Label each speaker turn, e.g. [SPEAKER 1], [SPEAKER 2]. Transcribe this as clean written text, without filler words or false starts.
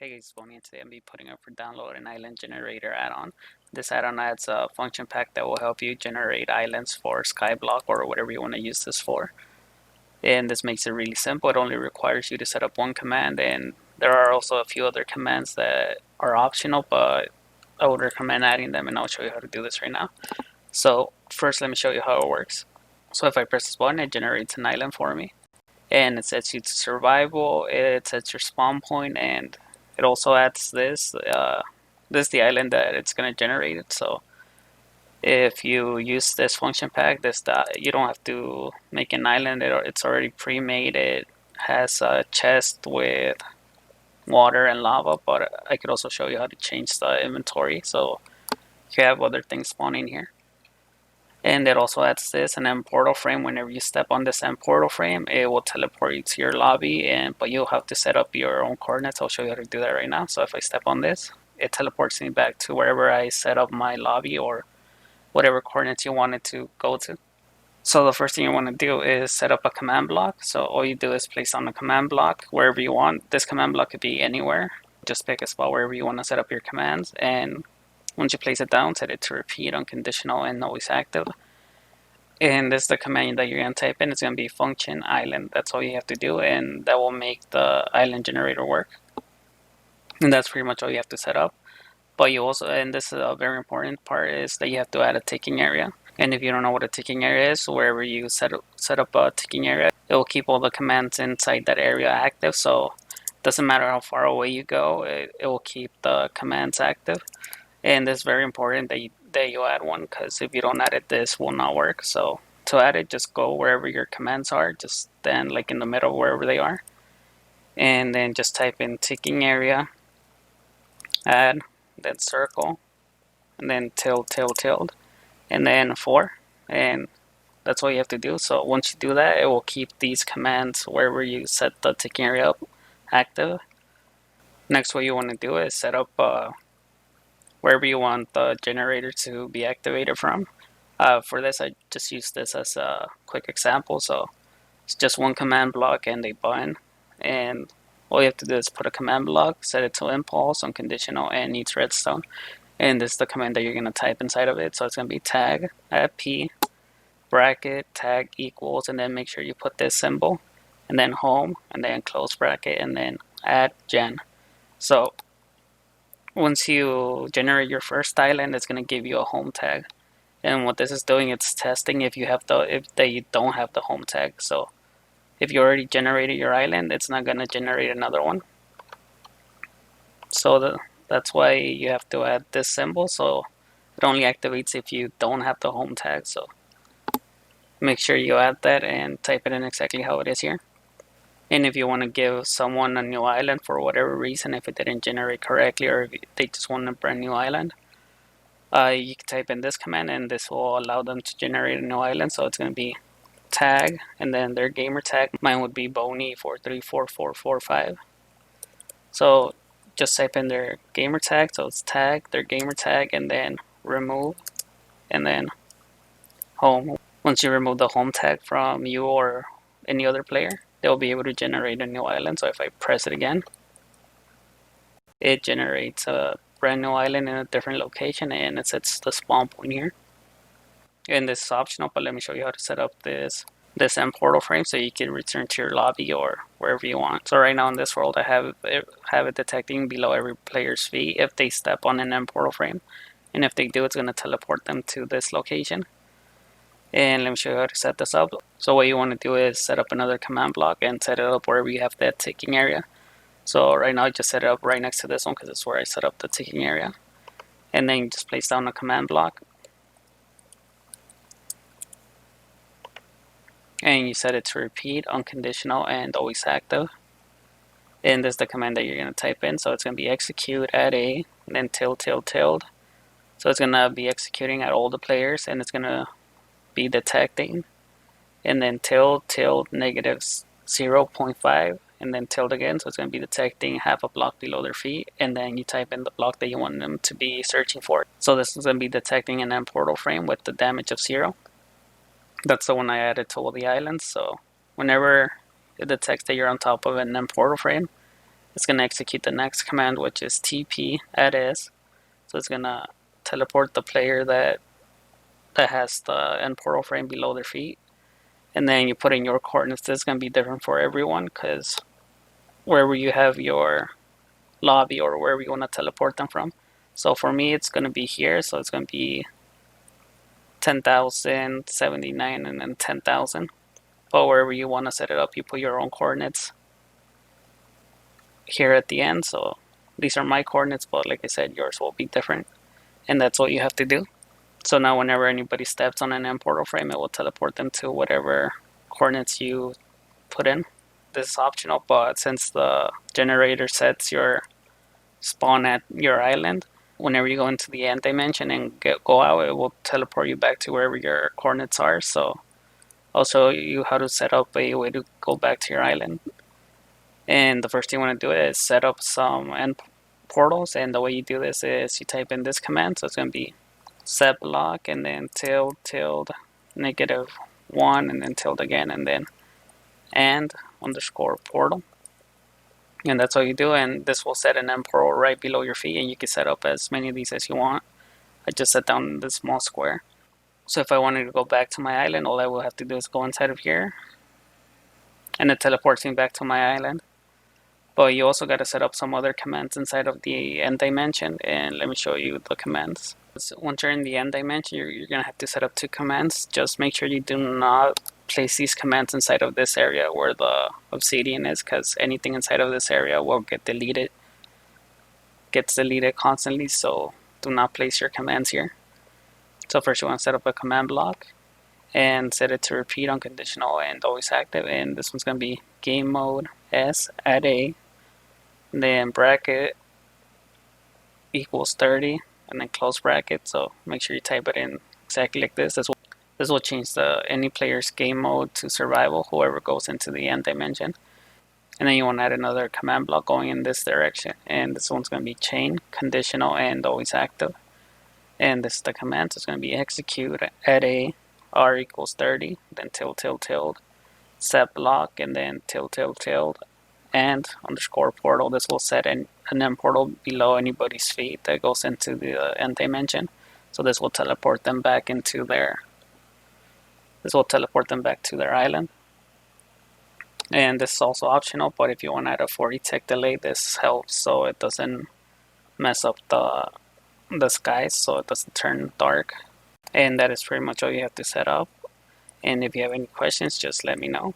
[SPEAKER 1] Hey guys, it's Win10. Today I'm be putting up for download an island generator add-on. This add-on adds a function pack that will help you generate islands for SkyBlock or whatever you want to use this for. And this makes it really simple. It only requires you to set up one command, and there are also a few other commands that are optional, but I would recommend adding them, and I'll show you how to do this right now. So first let me show you how it works. So if I press this button, it generates an island for me. And it sets you to survival, it sets your spawn point, and it also adds this this is the island that it's going to generate it. So if you use this function pack, you don't have to make an island. It's already pre-made. It has a chest with water and lava, but I could also show you how to change the inventory so you have other things spawning here. And it also adds this an end portal frame. Whenever you step on this end portal frame, it will teleport you to your lobby, but you'll have to set up your own coordinates. I'll show you how to do that right now. So if I step on this, it teleports me back to wherever I set up my lobby or whatever coordinates you wanted to go to. So the first thing you want to do is set up a command block. So all you do is place on a command block wherever you want. This command block could be anywhere. Just pick a spot wherever you want to set up your commands, and once you place it down, set it to repeat, unconditional, and always active. And this is the command that you're going to type in. It's going to be function island. That's all you have to do, and that will make the island generator work. And that's pretty much all you have to set up. But you also, and this is a very important part, is that you have to add a ticking area. And if you don't know what a ticking area is, wherever you set up a ticking area, it will keep all the commands inside that area active. So it doesn't matter how far away you go, it will keep the commands active. And it's very important that you add one, because if you don't add it, this will not work. So to add it, just go wherever your commands are, just stand like in the middle wherever they are, and then just type in ticking area, add, then circle, and then tilde, and then 4, and that's all you have to do. So once you do that, it will keep these commands wherever you set the ticking area up active. Next, what you want to do is set up wherever you want the generator to be activated from. For this, I just use this as a quick example. So it's just one command block and a button, and all you have to do is put a command block, set it to impulse, unconditional, and needs redstone. And this is the command that you're going to type inside of it. So it's going to be tag at p bracket tag equals, and then make sure you put this symbol, and then home, and then close bracket, and then add gen. So once you generate your first island, it's going to give you a home tag. And what this is doing, it's testing if you don't have the home tag. So if you already generated your island, it's not going to generate another one. So that's why you have to add this symbol. So it only activates if you don't have the home tag. So make sure you add that and type it in exactly how it is here. And if you want to give someone a new island for whatever reason, if it didn't generate correctly, or if they just want a brand new island, you can type in this command, and this will allow them to generate a new island. So it's going to be tag, and then their gamer tag. Mine would be Boney434445. So just type in their gamer tag. So it's tag, their gamer tag, and then remove, and then home. Once you remove the home tag from you or any other player, they'll be able to generate a new island. So if I press it again, it generates a brand new island in a different location, and it sets the spawn point here. And this is optional, but let me show you how to set up this end portal frame so you can return to your lobby or wherever you want. So right now in this world, I have it detecting below every player's feet if they step on an end portal frame, and if they do, it's going to teleport them to this location. And let me show you how to set this up. So what you want to do is set up another command block and set it up wherever you have that ticking area. So right now I just set it up right next to this one because it's where I set up the ticking area. And then you just place down a command block. And you set it to repeat, unconditional, and always active. And this is the command that you're going to type in. So it's going to be execute at a, and then tilde. So it's going to be executing at all the players, and it's going to be detecting, and then tilde negative 0.5, and then tilde again. So it's going to be detecting half a block below their feet, and then you type in the block that you want them to be searching for. So this is going to be detecting an end portal frame with the damage of 0. That's the one I added to all the islands. So whenever it detects that you're on top of an end portal frame, it's going to execute the next command, which is TP addis. So it's going to teleport the player that has the end portal frame below their feet. And then you put in your coordinates. This is going to be different for everyone because wherever you have your lobby or wherever you want to teleport them from. So for me, it's going to be here. So it's going to be 10,000, 79, and then 10,000. But wherever you want to set it up, you put your own coordinates here at the end. So these are my coordinates, but like I said, yours will be different. And that's what you have to do. So now whenever anybody steps on an end portal frame, it will teleport them to whatever coordinates you put in. This is optional, but since the generator sets your spawn at your island, whenever you go into the end dimension and go out, it will teleport you back to wherever your coordinates are. So I'll show you how to set up a way to go back to your island. And the first thing you want to do is set up some end portals, and the way you do this is you type in this command. So it's going to be SetBlock and then tilde -1 and then tilde again and then _portal. And that's all you do, and this will set an end portal right below your feet, and you can set up as many of these as you want. I just set down this small square. So if I wanted to go back to my island, all I will have to do is go inside of here, and it teleports me back to my island. But you also got to set up some other commands inside of the end dimension, and let me show you the commands. So once you're in the end dimension, you're going to have to set up 2 commands. Just make sure you do not place these commands inside of this area where the obsidian is, because anything inside of this area will get deleted. Gets deleted constantly, so do not place your commands here. So first you want to set up a command block and set it to repeat unconditional and always active, and this one's going to be game mode s add a, then bracket equals 30 and then close bracket. So make sure you type it in exactly like this. This will change any player's game mode to survival, whoever goes into the end dimension. And then you want to add another command block going in this direction, and this one's going to be chain conditional and always active. And this is the command, so it's going to be execute add a r equals 30, then tilde SetBlock, and then tilde and _portal. This will set an end portal below anybody's feet that goes into the end dimension. So this will teleport them back into their island. And this is also optional, but if you want to add a 40 tick delay, this helps so it doesn't mess up the skies, so it doesn't turn dark. And that is pretty much all you have to set up. And if you have any questions, just let me know.